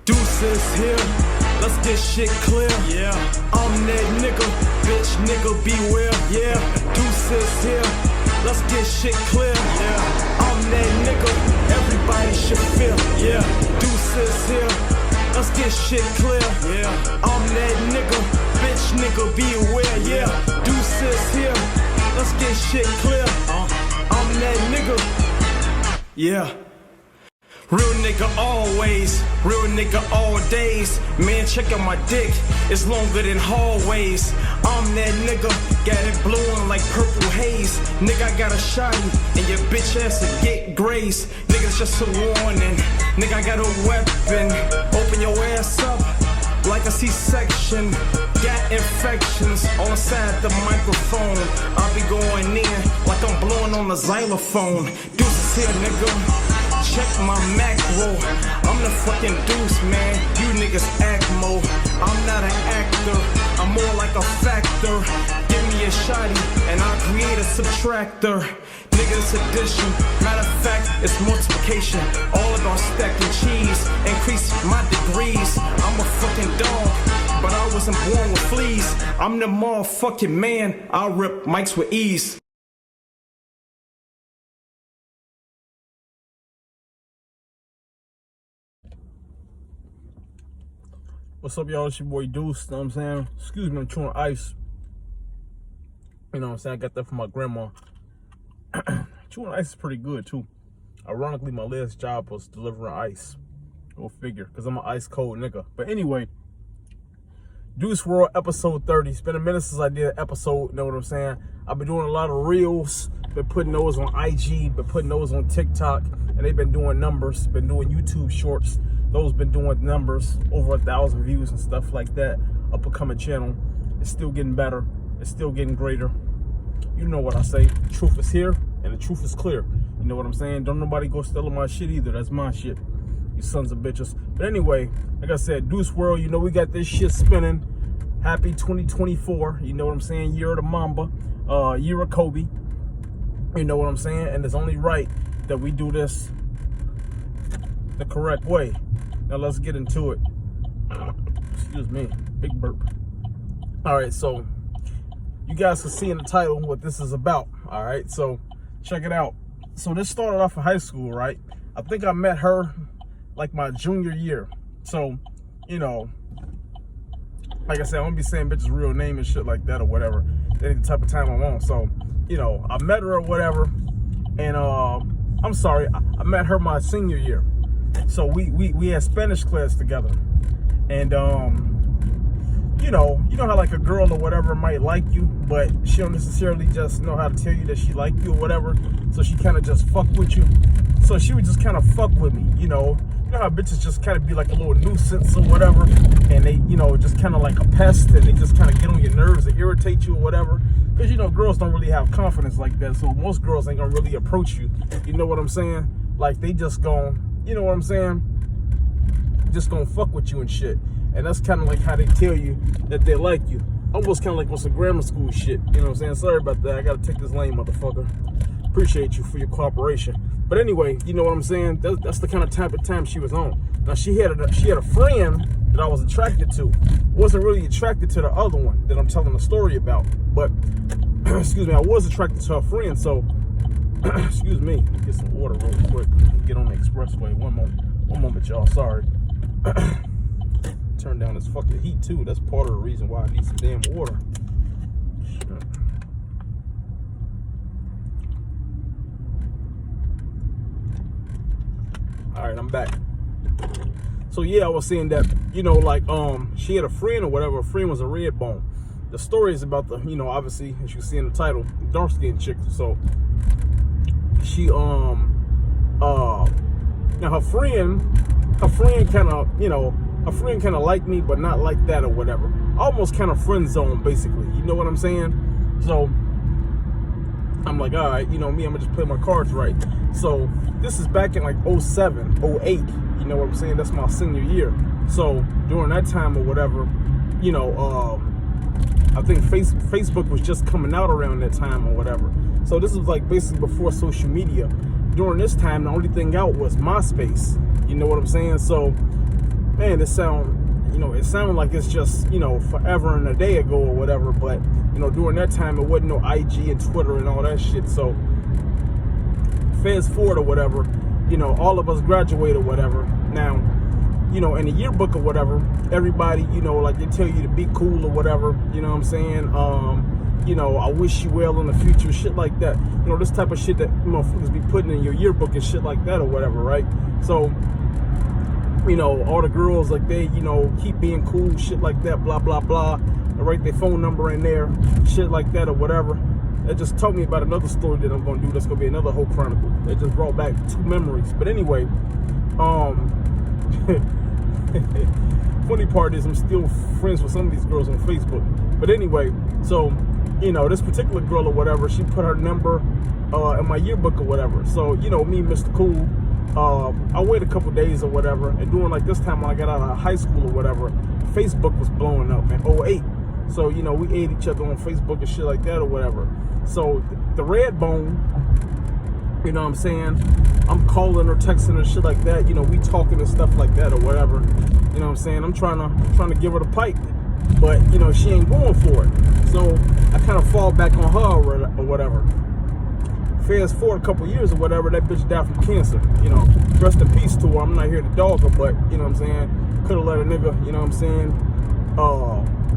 Deuces here, let's get shit clear. Yeah, I'm that nigga, bitch nigga beware. Yeah, Deuces here, let's get shit clear. Yeah, I'm that nigga, everybody should feel. Yeah, Deuces here, let's get shit clear. Yeah, I'm that nigga, bitch nigga beware. Yeah, Deuces here, let's get shit clear. I'm that nigga. Yeah. Real nigga always, real nigga all days. Man, check out my dick, it's longer than hallways. I'm that nigga, got it blowing like purple haze. Nigga, I got a shotty, and your bitch ass to get grazed. Nigga, it's just a warning. Nigga, I got a weapon. Open your ass up like a C-section. Got infections on the side of the microphone. I'll be going in like I'm blowing on the xylophone. Deuces here, nigga. Check my macro, I'm the fucking deuce, man. You niggas act mo. I'm not an actor, I'm more like a factor. Give me a shotty, and I'll create a subtractor. Nigga, it's addition. Matter of fact, it's multiplication. All about stacking cheese, increase my degrees. I'm a fucking dog, but I wasn't born with fleas. I'm the motherfucking man, I'll rip mics with ease. What's up, y'all? It's your boy Deuce, you know what I'm saying? Excuse me, I'm chewing ice. You know what I'm saying? I got that from my grandma. Chewing ice is pretty good, too. Ironically, my last job was delivering ice. Go figure, because I'm an ice cold nigga. But anyway, Deuce World episode 30. It's been a minute since I did an episode, you know what I'm saying? I've been doing a lot of reels, been putting those on IG, been putting those on TikTok, and they've been doing numbers, been doing YouTube shorts. Those been doing numbers, over 1,000 views and stuff like that. Up and coming channel. It's still getting better. It's still getting greater. You know what I say. The truth is here and the truth is clear. You know what I'm saying? Don't nobody go stealing my shit either. That's my shit. You sons of bitches. But anyway, like I said, Deuce World, you know we got this shit spinning. Happy 2024. You know what I'm saying? Year of the Mamba. Year of Kobe. You know what I'm saying? And it's only right that we do this the correct way. Now let's get into it. Excuse me, big burp. All right, so you guys can see in the title what this is about. All right, so check it out. So this started off in high school, right? I think I met her like my junior year. So, you know, like I said, I won't be saying bitch's real name and shit like that or whatever. That ain't the type of time I'm on. So, you know, I met her or whatever, and I'm sorry, I met her my senior year. So we had Spanish class together, and you know how like a girl or whatever might like you, but she don't necessarily just know how to tell you that she like you or whatever. So she kind of just fuck with you. So she would just kind of fuck with me, you know how bitches just kind of be like a little nuisance or whatever, and they, you know, just kind of like a pest, and they just kind of get on your nerves and irritate you or whatever. Because, you know, girls don't really have confidence like that, so most girls ain't gonna really approach you. You know what I'm saying? Like, they just gon', you know what I'm saying? Just gonna fuck with you and shit. And that's kind of like how they tell you that they like you. Almost kind of like on some grammar school shit. You know what I'm saying? Sorry about that. I gotta take this lane, motherfucker. Appreciate you for your cooperation. But anyway, you know what I'm saying? That's the kind of type of time she was on. Now, she had a friend that I was attracted to. Wasn't really attracted to the other one that I'm telling the story about. But, excuse me, I was attracted to her friend, so... Excuse me, get some water real quick. Get on the expressway. One moment, y'all. Sorry. Turn down this fucking heat too. That's part of the reason why I need some damn water. Shit. All right, I'm back. So yeah, I was saying that, you know, like she had a friend or whatever. Her friend was a red bone. The story is about the, you know, obviously as you see in the title, dark skinned chick. So she now her friend kind of, you know, her friend kind of liked me, but not like that or whatever. Almost kind of friend zone, basically. You know what I'm saying? So I'm like, all right, you know me, I'm gonna just play my cards right. So this is back in like 07, 08. You know what I'm saying? That's my senior year. So during that time or whatever, you know, I think Facebook was just coming out around that time or whatever. So this was like basically before social media. During this time, the only thing out was MySpace. You know what I'm saying? So man, it sound like it's just, forever and a day ago or whatever. But, during that time, it wasn't no IG and Twitter and all that shit. So, fast forward or whatever, all of us graduated or whatever. Now, in the yearbook or whatever, everybody, like they tell you to be cool or whatever, you know what I'm saying? I wish you well in the future, shit like that. This type of shit that motherfuckers be putting in your yearbook and shit like that or whatever, right? So, all the girls, like, they, keep being cool, shit like that, blah, blah, blah. They write their phone number in there, shit like that or whatever. It just told me about another story that I'm going to do. That's going to be another whole chronicle. It just brought back 2 memories. But anyway, funny part is I'm still friends with some of these girls on Facebook. But anyway, so, this particular girl or whatever, she put her number in my yearbook or whatever. So, me, Mr. Cool, I waited a couple days or whatever. And during like this time when I got out of high school or whatever, Facebook was blowing up in 2008. So, we ate each other on Facebook and shit like that or whatever. So, the red bone, you know what I'm saying? I'm calling her, texting her, shit like that. We talking and stuff like that or whatever. You know what I'm saying? I'm trying to give her the pipe. But, she ain't going for it. So, I kind of fall back on her or whatever. Fast forward a couple years or whatever, that bitch died from cancer. Rest in peace to her. I'm not here to dog her, but, you know what I'm saying? Could have let a nigga, you know what I'm saying?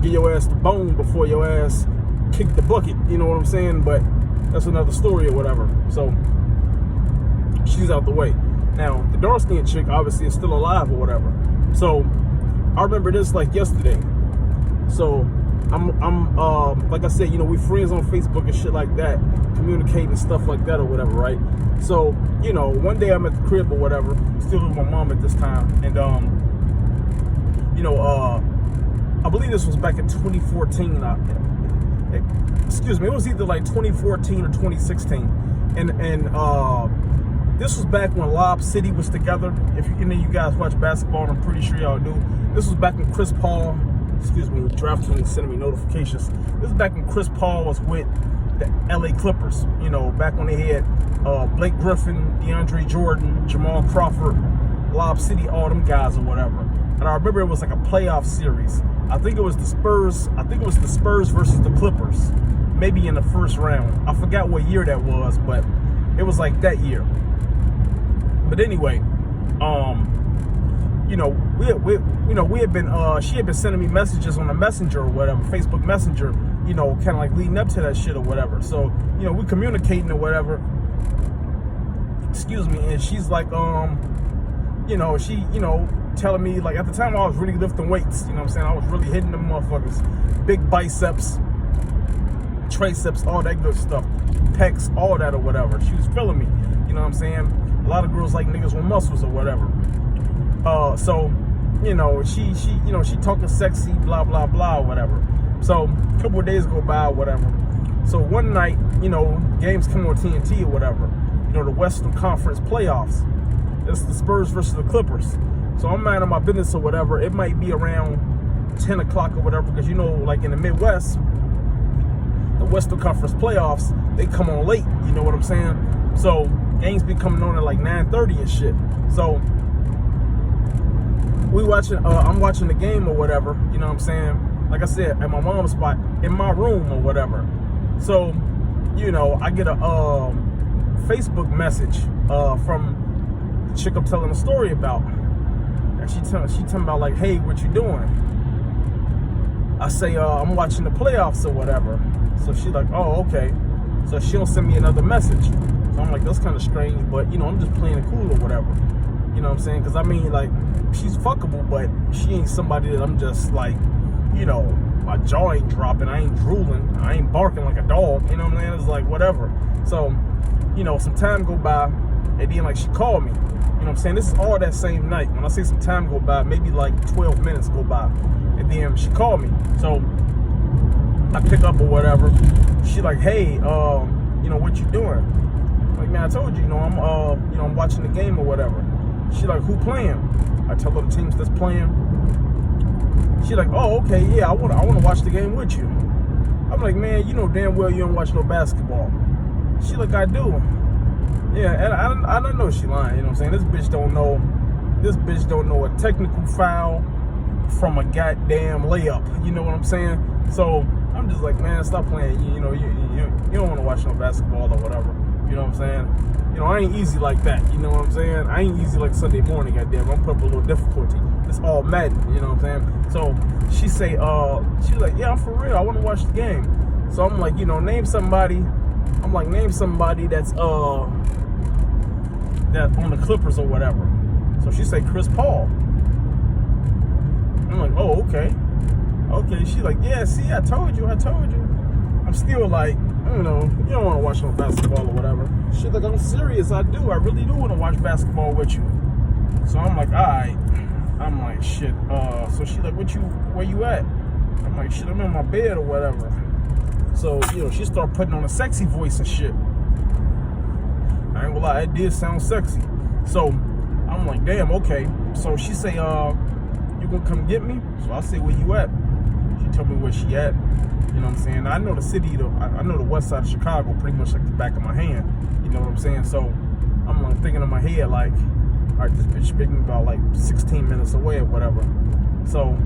Get your ass the bone before your ass kick the bucket, you know what I'm saying? But that's another story or whatever. So she's out the way. Now the dark skinned chick obviously is still alive or whatever. So I remember this like yesterday. So I'm like I said, we friends on Facebook and shit like that, communicating and stuff like that or whatever, right? So, one day I'm at the crib or whatever, still with my mom at this time, and I believe this was back in 2014. Excuse me, it was either like 2014 or 2016. And this was back when Lob City was together. If any of you guys watch basketball, and I'm pretty sure y'all do. This was back when Chris Paul, DraftKings sending me notifications. This is back when Chris Paul was with the LA Clippers. Back when they had Blake Griffin, DeAndre Jordan, Jamal Crawford, Lob City, all them guys or whatever. And I remember it was like a playoff series. I think it was the Spurs versus the Clippers, maybe in the first round. I forgot what year that was, but it was like that year. But anyway, we had been, she had been sending me messages on the Messenger or whatever, Facebook Messenger, kind of like leading up to that shit or whatever. So, we communicating or whatever. Excuse me, and she's like, she, telling me, like, at the time I was really lifting weights, you know what I'm saying? I was really hitting them motherfuckers. Big biceps, triceps, all that good stuff. Pecs, all that or whatever. She was feeling me, you know what I'm saying? A lot of girls like niggas with muscles or whatever. So, she talking sexy, blah, blah, blah, or whatever. So, a couple of days go by or whatever. So, one night, games come on TNT or whatever. The Western Conference playoffs. It's the Spurs versus the Clippers. So I'm minding my business or whatever. It might be around 10 o'clock or whatever, because like in the Midwest, the Western Conference playoffs, they come on late, you know what I'm saying? So games be coming on at like 9:30 and shit. So I'm watching the game or whatever, you know what I'm saying? Like I said, at my mom's spot, in my room or whatever. So, I get a Facebook message from the chick I'm telling a story about. And she talking about like, hey, what you doing? I say, I'm watching the playoffs or whatever. So she's like, oh, okay. So she don't send me another message. So I'm like, that's kind of strange, but I'm just playing it cool or whatever. You know what I'm saying? Because I mean, like, she's fuckable, but she ain't somebody that I'm just like, my jaw ain't dropping, I ain't drooling, I ain't barking like a dog, you know what I'm saying? It's like, whatever. So, some time go by, and then like she called me. You know what I'm saying? This is all that same night. When I say some time go by, maybe like 12 minutes go by. And then she called me. So I pick up or whatever. She like, hey, what you doing? I'm like, man, I told you, I'm watching the game or whatever. She like, who playing? I tell her the teams that's playing. She like, oh, okay, yeah, I wanna watch the game with you. I'm like, man, you know damn well you don't watch no basketball. She like, I do. Yeah, and I don't know she lying, you know what I'm saying? This bitch don't know this bitch don't know a technical foul from a goddamn layup. You know what I'm saying? So I'm just like, man, stop playing. You don't want to watch no basketball or whatever. You know what I'm saying? You know, I ain't easy like that. You know what I'm saying? I ain't easy like Sunday morning, goddamn. I'm put up a little difficulty. It's all Madden. You know what I'm saying? So she say, she's like, yeah, I'm for real. I want to watch the game. So I'm like, you know, name somebody. I'm like, name somebody that's that on the Clippers or whatever. So she say Chris Paul. I'm like, oh, okay. Okay, she's like, yeah, see, I told you. I'm still like, you know, you don't want to watch no basketball or whatever. She's like, I'm serious, I do. I really do want to watch basketball with you. So I'm like, all right. I'm like, shit. So she's like, where you at? I'm like, shit, I'm in my bed or whatever. So, you know, she started putting on a sexy voice and shit. I ain't gonna lie, it did sound sexy. So I'm like, damn, okay. So she say, you gonna come get me? So I say, where you at? She told me where she at. You know what I'm saying? I know the city, I know the west side of Chicago pretty much like the back of my hand. You know what I'm saying? So I'm like thinking in my head like, all right, this bitch speaking about like 16 minutes away or whatever. So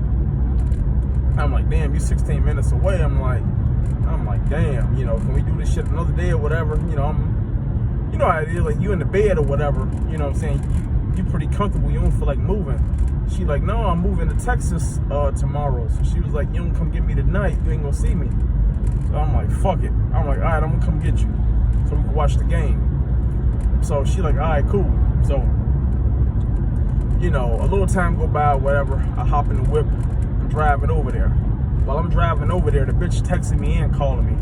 I'm like, damn, you 16 minutes away. I'm like, damn, you know, can we do this shit another day or whatever? You know, you know how it is, like you in the bed or whatever. You know what I'm saying? You pretty comfortable. You don't feel like moving. She like, no, I'm moving to Texas tomorrow. So she was like, you don't come get me tonight. You ain't gonna see me. So I'm like, fuck it. I'm like, all right, I'm gonna come get you so we can watch the game. So she like, all right, cool. So, you know, a little time go by, whatever. I hop in the whip. I'm driving over there. While I'm driving over there, the bitch texting me and calling me.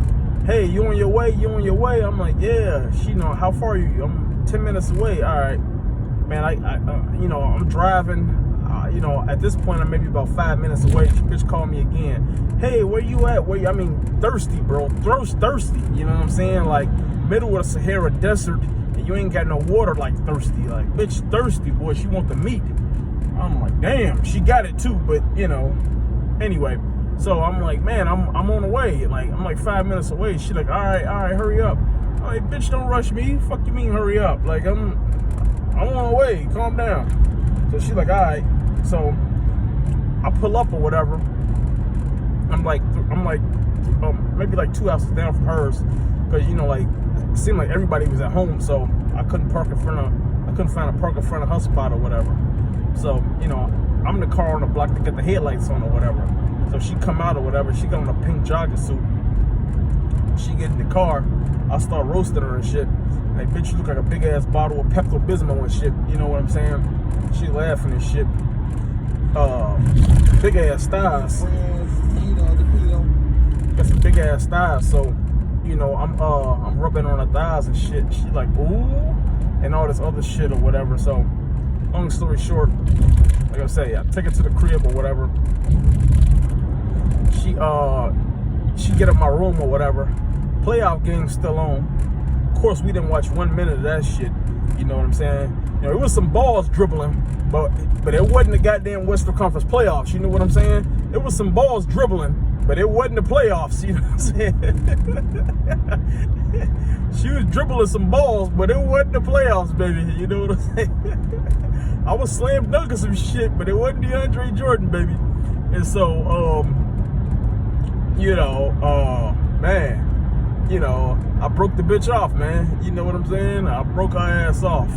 Hey, you on your way? You on your way? I'm like, yeah. She know, how far are you? I'm 10 minutes away. All right. Man, I you know, I'm driving. You know, at this point, I'm maybe about 5 minutes away. She bitch called me again. Hey, where you at? Thirsty, bro. Thirsty. You know what I'm saying? Like, middle of the Sahara Desert, and you ain't got no water like thirsty. Like, bitch, thirsty, boy. She want the meat. I'm like, damn. She got it too, but, you know. Anyway, so I'm like, man, I'm on the way. Like, I'm like 5 minutes away. She like, all right, hurry up. I'm like, bitch, don't rush me. Fuck you mean hurry up? Like, I'm on the way. Calm down. So she's like, all right. So I pull up or whatever. I'm like maybe like 2 houses down from hers, because you know, like it seemed like everybody was at home, so I couldn't find a park in front of her spot or whatever. So you know, I'm in the car on the block to get the headlights on or whatever. So she come out or whatever. She got on a pink jogging suit. She get in the car. I start roasting her and shit. Like, bitch, you look like a big ass bottle of Pepto-Bismol and shit. You know what I'm saying? She laughing and shit. Big ass thighs. Got some big ass thighs, so you know I'm rubbing on her thighs and shit. She like, ooh, and all this other shit or whatever. So long story short, like I say, I take her to the crib or whatever. She get up my room or whatever. Playoff game still on. Of course, we didn't watch 1 minute of that shit. You know what I'm saying? You know, it was some balls dribbling, but it wasn't the goddamn Western Conference playoffs. You know what I'm saying? It was some balls dribbling, but it wasn't the playoffs. You know what I'm saying? She was dribbling some balls, but it wasn't the playoffs, baby. You know what I'm saying? I was slam dunking some shit, but it wasn't DeAndre Jordan, baby. And so, you know, man, you know, I broke the bitch off, man. You know what I'm saying? I broke her ass off.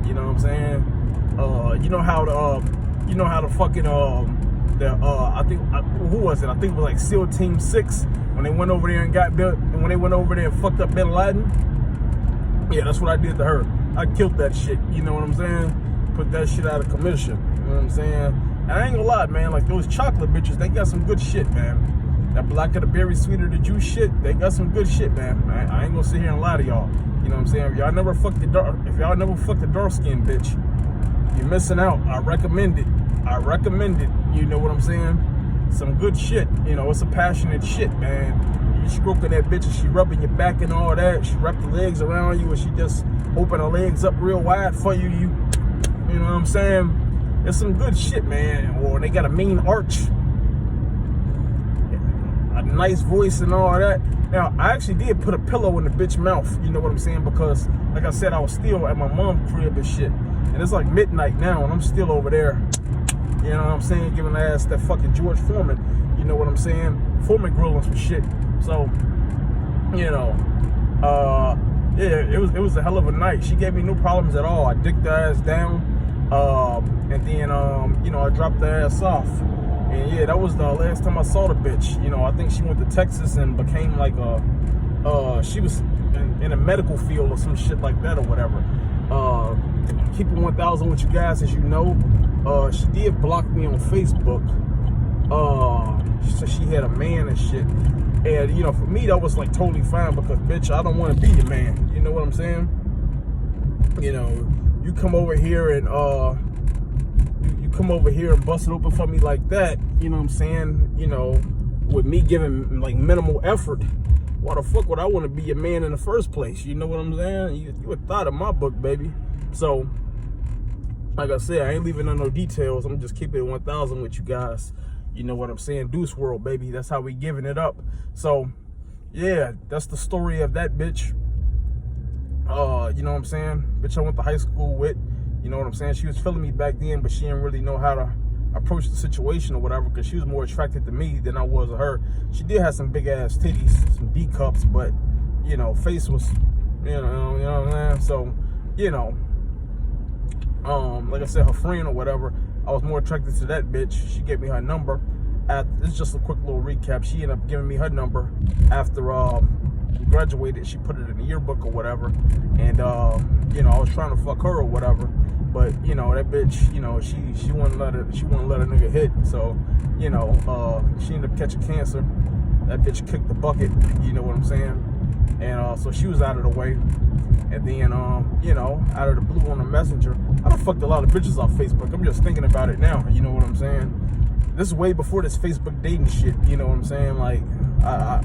You know what I'm saying? You know how the fucking I think who was it? I think it was like SEAL Team 6 when they went over there and got built, and when they went over there and fucked up Bin Laden. Yeah, that's what I did to her. I killed that shit. You know what I'm saying? Put that shit out of commission. You know what I'm saying? And I ain't gonna lie, man. Like those chocolate bitches, they got some good shit, man. That black of the berry, sweeter the juice shit, they got some good shit, man. I ain't gonna sit here and lie to y'all. You know what I'm saying? If y'all never fucked the dark skinned bitch, you're missing out. I recommend it. You know what I'm saying? Some good shit. You know, it's a passionate shit, man. You stroking that bitch and she rubbing your back and all that. She wrapped the legs around you and she just open her legs up real wide for you. You know what I'm saying? It's some good shit, man. Or they got a mean arch. I nice voice and all that. Now, I actually did put a pillow in the bitch mouth, you know what I'm saying? Because, like I said, I was still at my mom's crib and shit. And it's like midnight now, and I'm still over there, you know what I'm saying, giving the ass that fucking George Foreman, you know what I'm saying? Foreman grilling some shit. So, you know, yeah, it was a hell of a night. She gave me no problems at all. I dicked her ass down, and then, you know, I dropped her ass off. And yeah, that was the last time I saw the bitch. You know, I think she went to Texas and became like she was in a medical field or some shit like that or whatever. Keep it 1,000 with you guys, as you know. She did block me on Facebook. So she had a man and shit. And, you know, for me, that was like totally fine because, bitch, I don't want to be your man. You know what I'm saying? You know, you come over here and, come over here and bust it open for me like that, you know what I'm saying, you know, with me giving like minimal effort, why the fuck would I want to be your man in the first place? You know what I'm saying? You a thought of my book, baby. So, like I said, I ain't leaving on no details. I'm just keeping it 1,000 with you guys. You know what I'm saying? Deuce World, baby. That's how we giving it up. So, yeah, that's the story of that bitch. You know what I'm saying? Bitch I went to high school with. You know what I'm saying? She was feeling me back then, but she didn't really know how to approach the situation or whatever because she was more attracted to me than I was to her. She did have some big ass titties, some D cups, but, you know, face was, you know what I'm saying? So, you know, like I said, her friend or whatever, I was more attracted to that bitch. She gave me her number. This is just a quick little recap. She ended up giving me her number after we graduated. She put it in the yearbook or whatever. And, you know, I was trying to fuck her or whatever. But, you know, that bitch, you know, she wouldn't let a nigga hit. So, you know, she ended up catching cancer. That bitch kicked the bucket, you know what I'm saying? And so she was out of the way. And then, you know, out of the blue on the messenger, I done fucked a lot of bitches off Facebook. I'm just thinking about it now, you know what I'm saying? This is way before this Facebook dating shit, you know what I'm saying? Like, I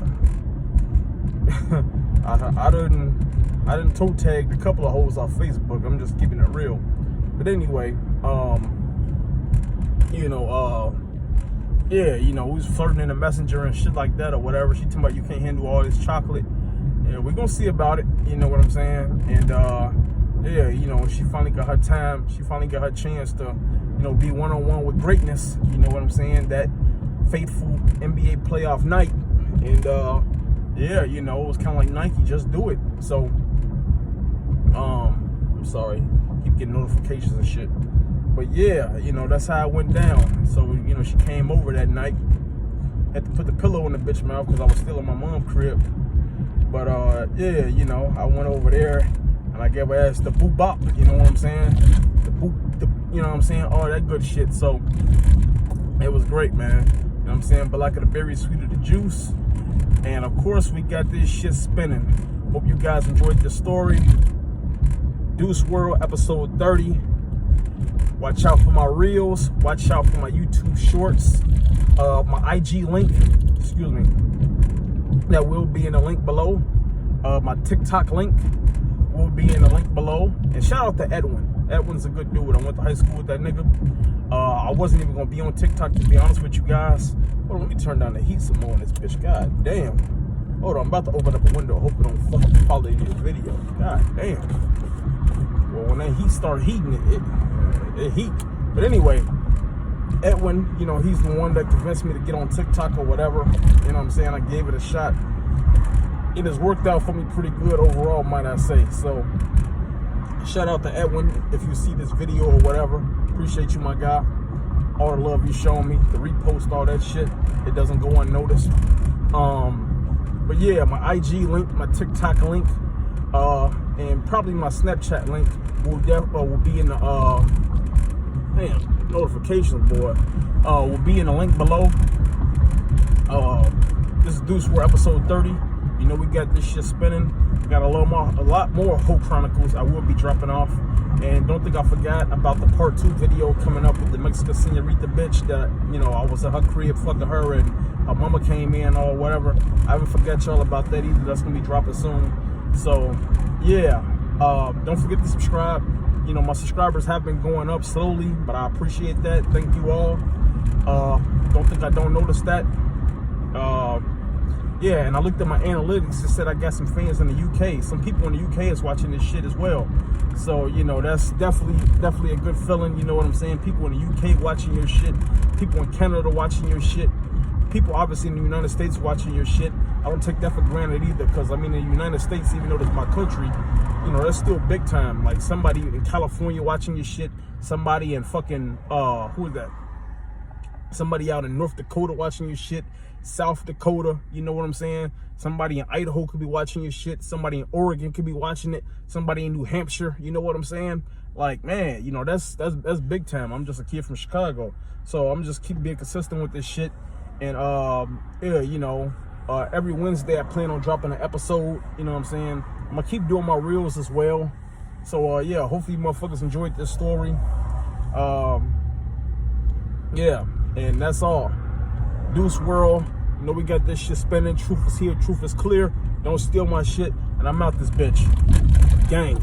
didn't toe tagged a couple of hoes off Facebook. I'm just keeping it real. But anyway, you know, yeah, you know, we was flirting in the messenger and shit like that or whatever. She talking about you can't handle all this chocolate. Yeah, we're gonna see about it, you know what I'm saying? And yeah, you know, she finally got her time. She finally got her chance to, you know, be one-on-one with greatness. You know what I'm saying? That fateful NBA playoff night. And yeah, you know, it was kind of like Nike, just do it. So, I'm sorry, keep getting notifications and shit. But yeah, you know, that's how it went down. So, you know, she came over that night. Had to put the pillow in the bitch mouth because I was still in my mom's crib. But yeah, you know, I went over there and I gave her ass the boop bop, you know what I'm saying? You know what I'm saying? All that good shit. So it was great, man. You know what I'm saying? But like the berry, sweet of the juice. And of course, we got this shit spinning. Hope you guys enjoyed the story. Deuce World, episode 30. Watch out for my reels. Watch out for my YouTube shorts. My IG link, excuse me, that will be in the link below. My TikTok link will be in the link below. And shout out to Edwin. Edwin's a good dude. I went to high school with that nigga. I wasn't even gonna be on TikTok, to be honest with you guys. Hold on, let me turn down the heat some more on this bitch. God damn. Hold on, I'm about to open up a window. Hope it don't fucking quality this video. God damn. Well, when that heat start heating, it heat. But anyway, Edwin, you know, he's the one that convinced me to get on TikTok or whatever. You know what I'm saying? I gave it a shot. It has worked out for me pretty good overall, might I say. So, shout out to Edwin if you see this video or whatever. Appreciate you, my guy. All the love you showing me, the repost, all that shit. It doesn't go unnoticed. But yeah, my IG link, my TikTok link, and probably my Snapchat link will be in the notifications board. Will be in the link below. This is Deuce World episode 30. You know we got this shit spinning. We got a lot more Hope Chronicles I will be dropping off. And don't think I forgot about the part 2 video coming up with the Mexican senorita bitch that, you know, I was at her crib fucking her and her mama came in or whatever. I haven't forgot y'all about that either. That's gonna be dropping soon. So yeah, don't forget to subscribe. You know, my subscribers have been going up slowly, but I appreciate that. Thank you all. Don't think I don't notice that. Yeah, and I looked at my analytics. It said I got some fans in the UK. Some people in the UK is watching this shit as well. So, you know, that's definitely a good feeling. You know what I'm saying? People in the UK watching your shit. People in Canada watching your shit. People obviously in the United States watching your shit. I don't take that for granted either, because I mean, in the United States, even though it's my country, you know, that's still big time. Like somebody in California watching your shit. Somebody in fucking, who is that? Somebody out in North Dakota watching your shit. South Dakota, you know what I'm saying? Somebody in Idaho could be watching your shit. Somebody in Oregon could be watching it. Somebody in New Hampshire, you know what I'm saying? Like, man, you know, that's big time. I'm just a kid from Chicago, so I'm just keep being consistent with this shit. And yeah, you know, every Wednesday I plan on dropping an episode. You know what I'm saying? I'm gonna keep doing my reels as well. So yeah, hopefully you motherfuckers enjoyed this story. Yeah, and that's all. Deuce World, you know we got this shit spinning. Truth is here, truth is clear. Don't steal my shit, and I'm out this bitch. Gang.